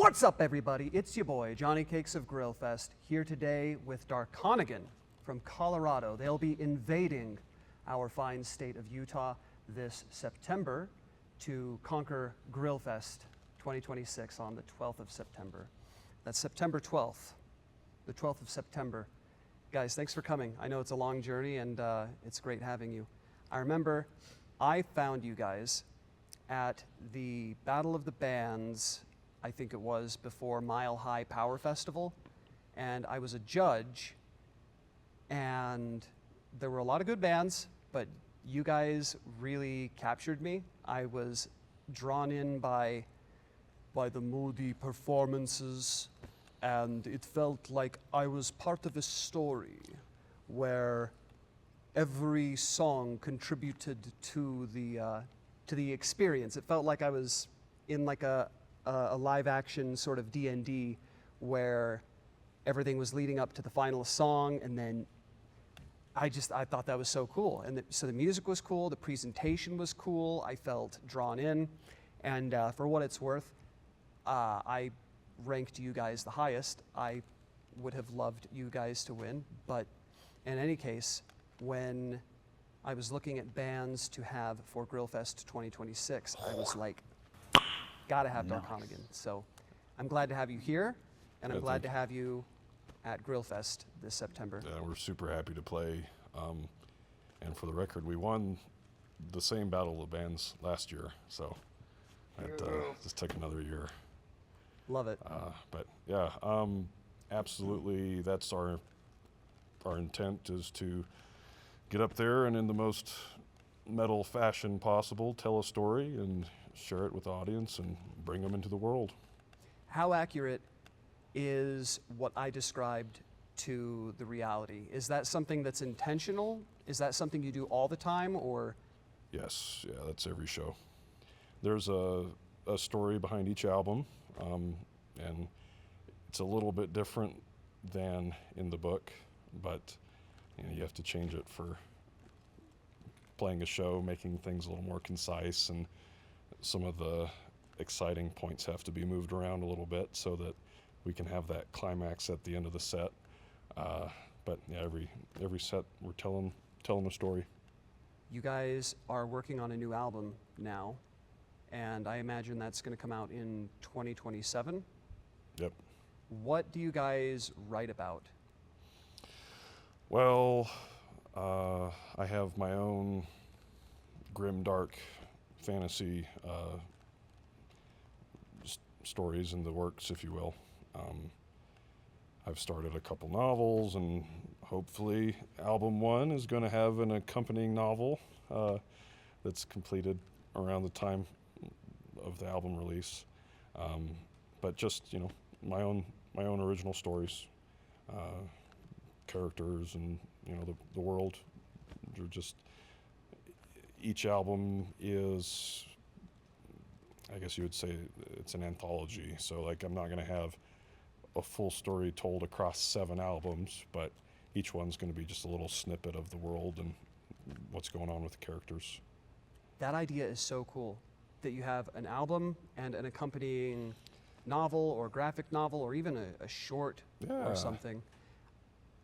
What's up, everybody? It's your boy, Johnny Cakes of Grillfest, here today with Darconigan from Colorado. They'll be invading our fine state of Utah this September to conquer Grillfest 2026 on the 12th of September. That's September 12th, the 12th of September. Guys, thanks for coming. I know it's a long journey and it's great having you. I remember I found you guys at the Battle of the Bands, I think it was before Mile High Power Festival, and I was a judge, and there were a lot of good bands, but you guys really captured me. I was drawn in by the moody performances, and it felt like I was part of a story where every song contributed to the experience. It felt like I was in like a live action sort of D&D where everything was leading up to the final song, and then I thought that was so cool. And so the music was cool, the presentation was cool, I felt drawn in, and for what it's worth, I ranked you guys the highest. I would have loved you guys to win, but in any case, when I was looking at bands to have for Grillfest 2026, I was like, gotta have Darconigan. So I'm glad to have you here, and I'm glad to have you at Grillfest this September. Yeah, we're super happy to play. And for the record, we won the same Battle of the Bands last year, so it just took another year. Love it. But yeah, absolutely, that's our intent, is to get up there and in the most metal fashion possible, tell a story and share it with the audience and bring them into the world. How accurate is what I described to the reality? Is that something that's intentional? Is that something you do all the time, or? Yes, yeah, that's every show. There's a story behind each album, and it's a little bit different than in the book, but you have to change it for playing a show, making things a little more concise, and some of the exciting points have to be moved around a little bit so that we can have that climax at the end of the set. But yeah, every set we're telling a story. You guys are working on a new album now, and I imagine that's going to come out in 2027. Yep. What do you guys write about? Well, I have my own grim, dark fantasy stories in the works, if you will. I've started a couple novels, and hopefully album 1 is going to have an accompanying novel that's completed around the time of the album release. But just, my own original stories, characters, and the world. They're just, each album is, I guess you would say, it's an anthology. So like, I'm not going to have a full story told across 7 albums, but each one's going to be just a little snippet of the world and what's going on with the characters. That idea is so cool, that you have an album and an accompanying novel or graphic novel or even a short or something.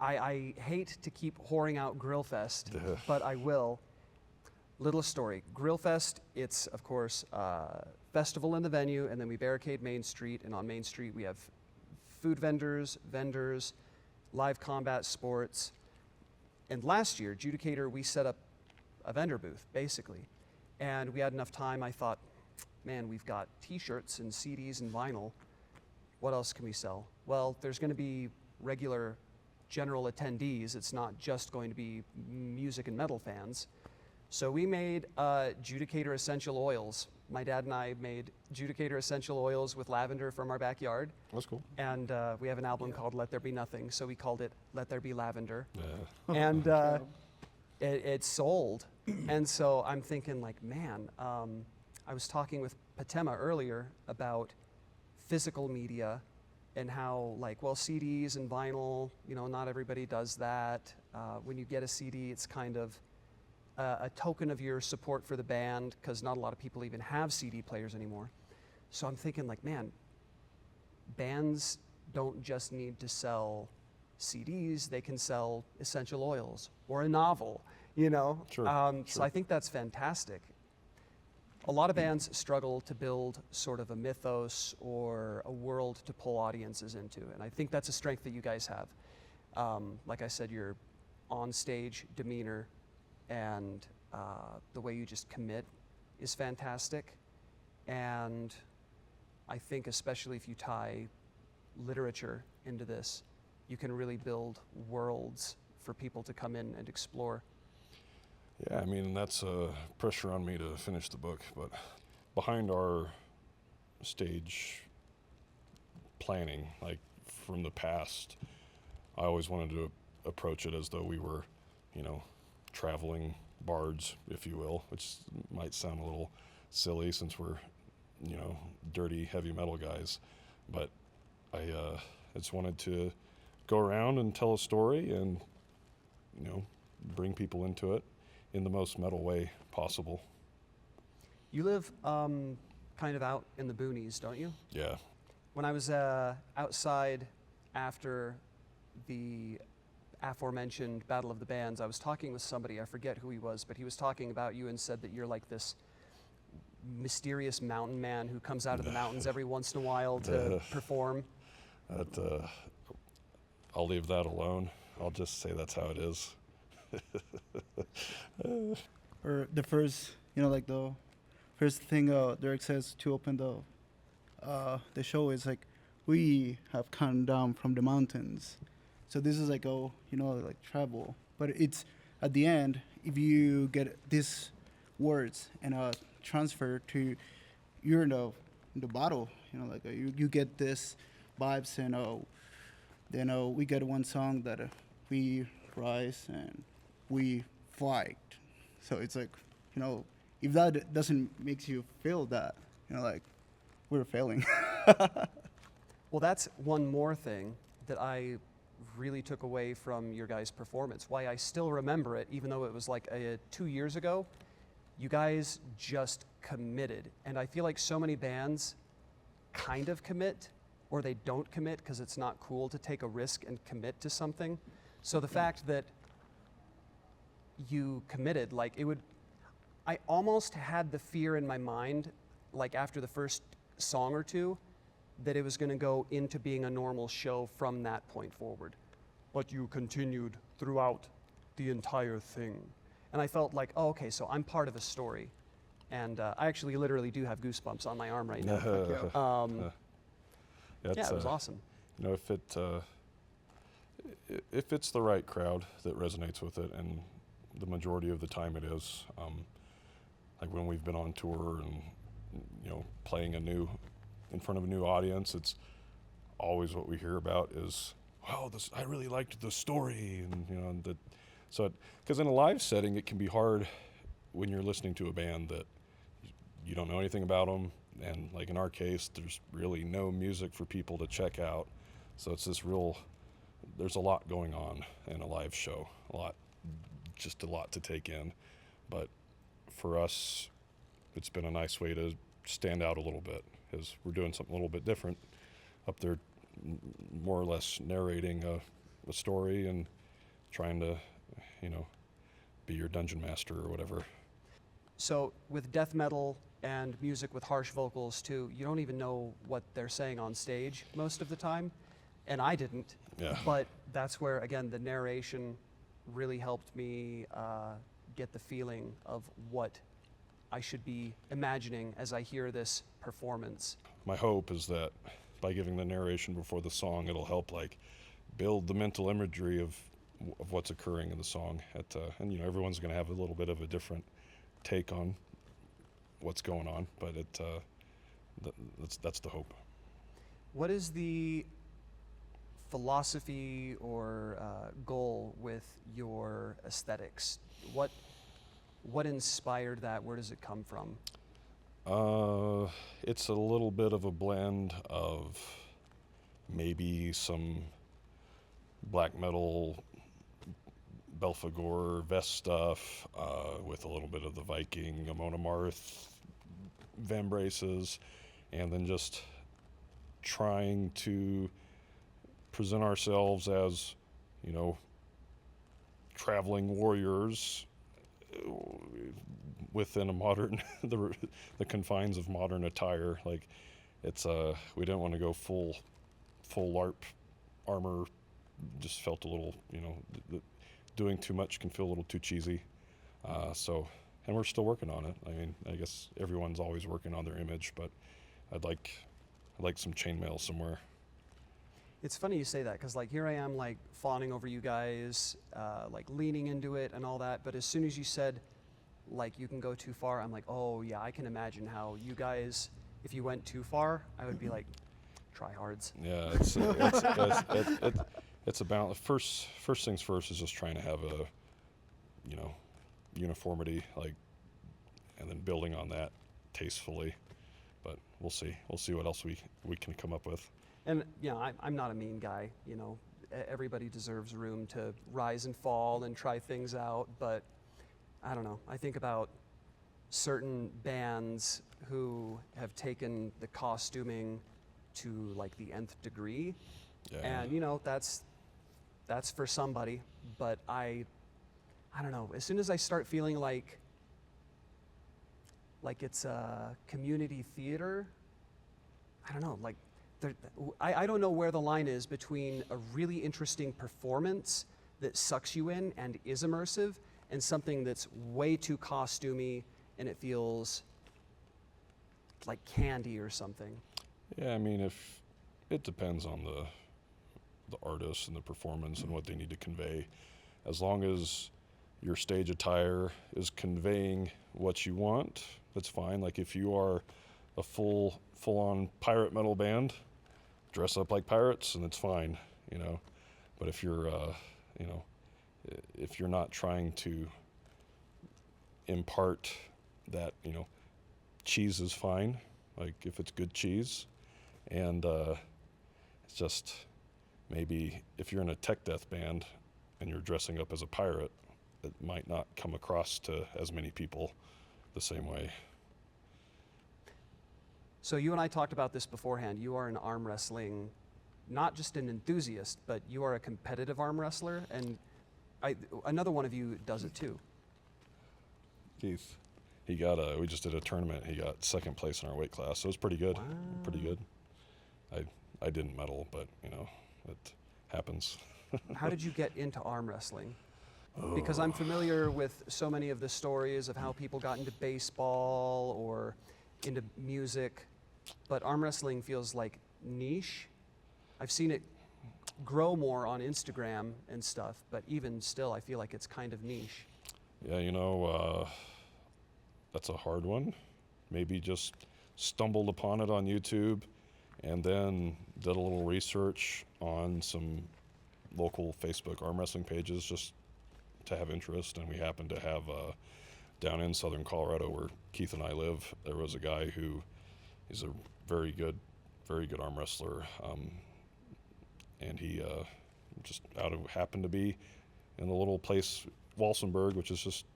I hate to keep whoring out Grillfest, but I will. Little story. Grillfest, it's of course festival in the venue, and then we barricade Main Street, and on Main Street we have food vendors, live combat sports. And last year, Judicator, we set up a vendor booth, basically. And we had enough time, I thought, man, we've got t-shirts and CDs and vinyl. What else can we sell? Well, there's going to be regular general attendees. It's not just going to be music and metal fans. So we made Judicator essential oils. My dad and I made Judicator essential oils with lavender from our backyard. That's cool. And we have an album called Let There Be Nothing, so we called it Let There Be Lavender. Yeah. And it sold. And so I'm thinking, like, man, I was talking with Patema earlier about physical media and how, like, well, CDs and vinyl, not everybody does that. When you get a CD, it's kind of a token of your support for the band, because not a lot of people even have CD players anymore. So I'm thinking, like, man, bands don't just need to sell CDs, they can sell essential oils or a novel, you know? Sure, So I think that's fantastic. A lot of bands struggle to build sort of a mythos or a world to pull audiences into, and I think that's a strength that you guys have. Like I said, your on-stage demeanor and the way you just commit is fantastic. And I think especially if you tie literature into this, you can really build worlds for people to come in and explore. Yeah, I mean, that's pressure on me to finish the book, but behind our stage planning, like from the past, I always wanted to approach it as though we were, you know, traveling bards, if you will, which might sound a little silly since we're, you know, dirty heavy metal guys, but I just wanted to go around and tell a story and, you know, bring people into it in the most metal way possible. You live kind of out in the boonies, don't you? Yeah. When I was outside after the aforementioned Battle of the Bands, I was talking with somebody, I forget who he was, but he was talking about you and said that you're like this mysterious mountain man who comes out of the mountains every once in a while to perform. I'll leave that alone. I'll just say that's how it is. Or the first, like the first thing Derek says to open the show is like, we have come down from the mountains. So this is like, like travel. But it's at the end, if you get these words and transfer to you're in the battle, you get this vibes, and then we get one song that we rise and we fight. So it's like, if that doesn't make you feel that, like we're failing. Well, that's one more thing that I really took away from your guys' performance. Why I still remember it, even though it was like 2 years ago, you guys just committed. And I feel like so many bands kind of commit, or they don't commit because it's not cool to take a risk and commit to something. So the fact that you committed, I almost had the fear in my mind, like after the first song or two, that it was going to go into being a normal show from that point forward. But you continued throughout the entire thing. And I felt like, oh, okay, so I'm part of a story. And I actually literally do have goosebumps on my arm right now. Yeah, it was awesome. If it's the right crowd that resonates with it, and the majority of the time it is, like when we've been on tour and playing in front of a new audience, it's always what we hear about is, wow, I really liked the story, and because in a live setting it can be hard when you're listening to a band that you don't know anything about them, and like in our case, there's really no music for people to check out, so it's there's a lot going on in a live show, just a lot to take in, but for us, it's been a nice way to stand out a little bit, because we're doing something a little bit different up there, more or less narrating a story and trying to, be your dungeon master or whatever. So with death metal and music with harsh vocals too, you don't even know what they're saying on stage most of the time, and I didn't. Yeah. But that's where, again, the narration really helped me get the feeling of what I should be imagining as I hear this performance. My hope is that by giving the narration before the song, it'll help build the mental imagery of what's occurring in the song. And everyone's going to have a little bit of a different take on what's going on, but that's the hope. What is the philosophy or goal with your aesthetics? What inspired that? Where does it come from? It's a little bit of a blend of maybe some black metal Belphegor vest stuff with a little bit of the Viking Amon Amarth vambraces, and then just trying to present ourselves as, you know, traveling warriors within a modern the confines of modern attire. Like, it's we didn't want to go full LARP armor. Just felt a little, you know, doing too much can feel a little too cheesy. So, and we're still working on it. I mean, I guess everyone's always working on their image, but I'd like some chainmail somewhere. It's funny you say that, because like here I am like fawning over you guys, like leaning into it and all that, but as soon as you said like you can go too far, I'm like, oh yeah, I can imagine how you guys, if you went too far, I would be like, tryhards. Yeah, it's about first things first is just trying to have a, you know, uniformity, like, and then building on that tastefully. But we'll see what else we can come up with. And you know, I'm not a mean guy, you know, everybody deserves room to rise and fall and try things out, but I don't know, I think about certain bands who have taken the costuming to like the nth degree. Yeah. And you know, that's for somebody, but I don't know, as soon as I start feeling like it's a community theater, I don't know, like I don't know where the line is between a really interesting performance that sucks you in and is immersive and something that's way too costumey and it feels like candy or something. Yeah, I mean, if it depends on the artist and the performance and what they need to convey. As long as your stage attire is conveying what you want, that's fine. Like if you are a full-on pirate metal band, dress up like pirates and it's fine, you know. But if you're, you know, if you're not trying to impart that, you know, cheese is fine, like if it's good cheese, and it's just maybe if you're in a tech death band and you're dressing up as a pirate, it might not come across to as many people the same way. So you and I talked about this beforehand. You are an arm wrestling, not just an enthusiast, but you are a competitive arm wrestler, and another one of you does it too. Keith, he got we just did a tournament. He got second place in our weight class, so it was pretty good. Wow. Pretty good. I didn't medal, but you know, it happens. How did you get into arm wrestling? Because I'm familiar with so many of the stories of how people got into baseball or into music, but arm wrestling feels like niche. I've seen it grow more on Instagram and stuff, but even still, I feel like it's kind of niche. Yeah, you know, that's a hard one. Maybe just stumbled upon it on YouTube and then did a little research on some local Facebook arm wrestling pages just to have interest. And we happened to have down in southern Colorado where Keith and I live, there was a guy who is a very good arm wrestler. And he just happened to be in the little place, Walsenburg, which is just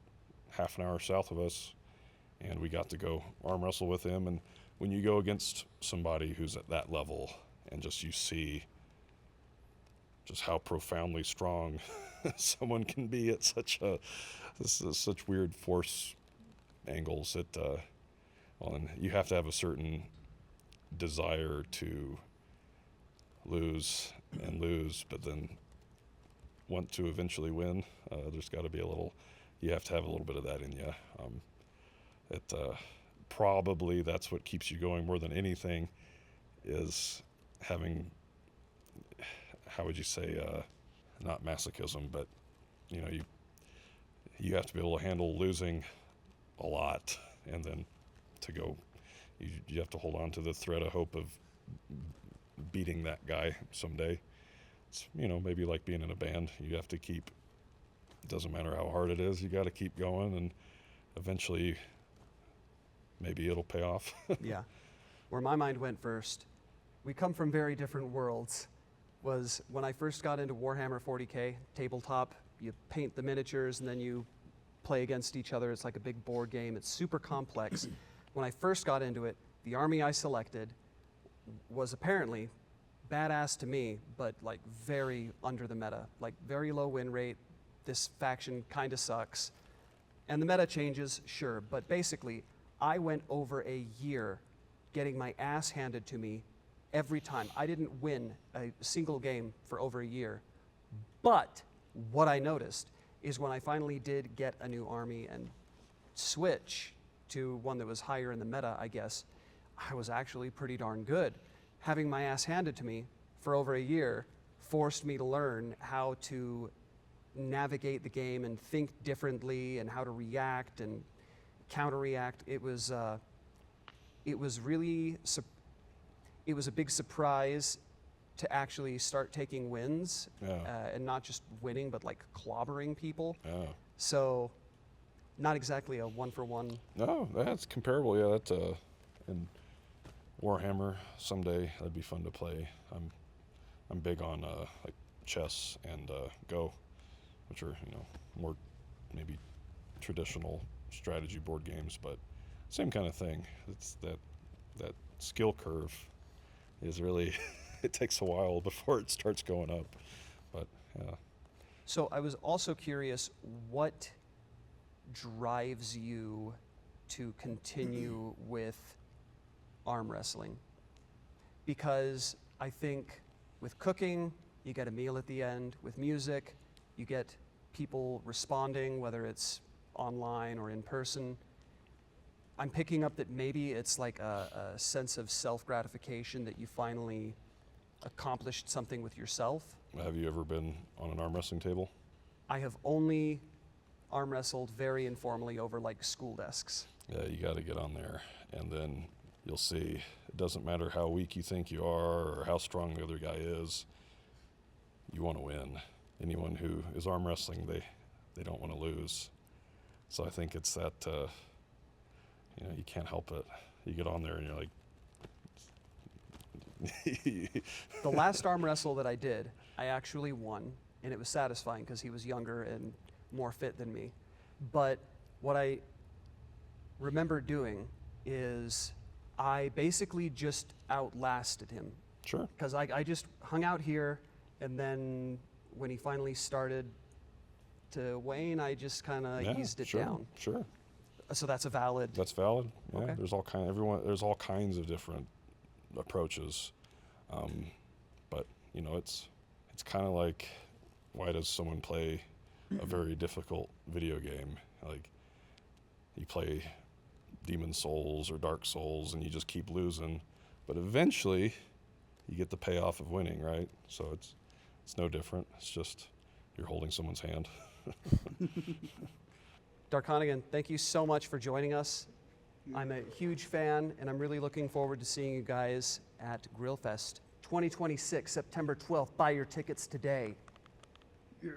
half an hour south of us. And we got to go arm wrestle with him. And when you go against somebody who's at that level and just you see just how profoundly strong someone can be at such weird force angles, well, and you have to have a certain desire to lose, but then want to eventually win. There's got to be you have to have a little bit of that in you. Probably that's what keeps you going more than anything, is having, how would you say, not masochism, but you know, you have to be able to handle losing a lot, and then to go, you have to hold on to the thread of hope of beating that guy someday. It's, you know, maybe like being in a band, you have to keep, it doesn't matter how hard it is, you got to keep going, and eventually maybe it'll pay off. Yeah. Where my mind went first, we come from very different worlds, was when I first got into Warhammer 40K, tabletop, you paint the miniatures and then you play against each other. It's like a big board game. It's super complex. When I first got into it, the army I selected was apparently badass to me, but like very under the meta, like very low win rate. This faction kind of sucks. And the meta changes, sure, but basically, I went over a year getting my ass handed to me every time. I didn't win a single game for over a year. But what I noticed is when I finally did get a new army and switch to one that was higher in the meta, I guess, I was actually pretty darn good. Having my ass handed to me for over a year forced me to learn how to navigate the game and think differently and how to react and counter-react. It was really, it was a big surprise to actually start taking wins, and not just winning, but like clobbering people. So not exactly a one-for-one. No, that's comparable. Yeah, that's in Warhammer someday. That'd be fun to play. I'm big on like chess and Go, which are more maybe traditional strategy board games, but same kind of thing. It's that skill curve is really it takes a while before it starts going up, but yeah. So I was also curious, what drives you to continue with arm wrestling? Because I think with cooking, you get a meal at the end. With music, you get people responding, whether it's online or in person. I'm picking up that maybe it's like a sense of self-gratification that you finally accomplished something with yourself. Have you ever been on an arm wrestling table? I have only arm wrestled very informally over like school desks. Yeah, you got to get on there, and then you'll see it doesn't matter how weak you think you are or how strong the other guy is. You want to win. Anyone who is arm wrestling, they don't want to lose. So I think it's that you can't help it. You get on there and you're like. The last arm wrestle that I did, I actually won, and it was satisfying because he was younger and more fit than me. But what I remember doing is I basically just outlasted him. Sure. Because I just hung out here, and then when he finally started to wane, I just kind of eased it down. Sure. So that's a valid. That's valid. Yeah. Okay. There's all kinds of different approaches, but it's kind of like, why does someone play a very difficult video game? Like, you play Demon Souls or Dark Souls and you just keep losing, but eventually you get the payoff of winning, right? So it's no different. It's just you're holding someone's hand. Darconigan, thank you so much for joining us. I'm a huge fan, and I'm really looking forward to seeing you guys at Grillfest 2026, September 12th. Buy your tickets today. Yeah.